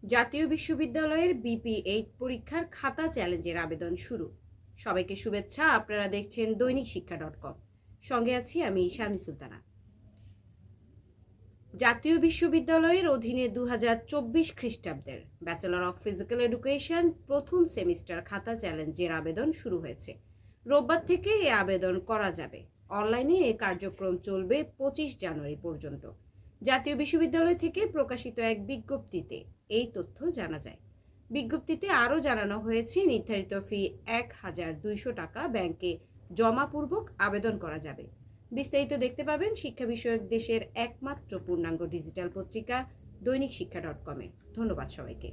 জাতীয় বিশ্ববিদ্যালয়ের বিপি-8 পরীক্ষার খাতা চ্যালেঞ্জের আবেদন শুরু। সবাইকে শুভেচ্ছা। আপনারা দেখছেন দৈনিক শিক্ষা.com। সঙ্গে আছি আমি শারমিন সুলতানা। জাতীয় বিশ্ববিদ্যালয়ের অধীনে 2024 খ্রিস্টাব্দের ব্যাচেলর অফ ফিজিক্যাল এডুকেশন প্রথম সেমিস্টার খাতা চ্যালেঞ্জের আবেদন শুরু হয়েছে। রোববার থেকে এ আবেদন করা যাবে। অনলাইনে এ কার্যক্রম চলবে 25 জানুয়ারি পর্যন্ত। জাতীয় বিশ্ববিদ্যালয় থেকে প্রকাশিত এক বিজ্ঞপ্তিতে এই তথ্য জানা যায়। বিজ্ঞপ্তিতে আরও জানানো হয়েছে, নির্ধারিত ফি 1200 টাকা ব্যাংকে জমাপূর্বক আবেদন করা যাবে। বিস্তারিত দেখতে পাবেন শিক্ষা বিষয়ক দেশের একমাত্র পূর্ণাঙ্গ ডিজিটাল পত্রিকা দৈনিক শিক্ষা.com-এ। ধন্যবাদ সবাইকে।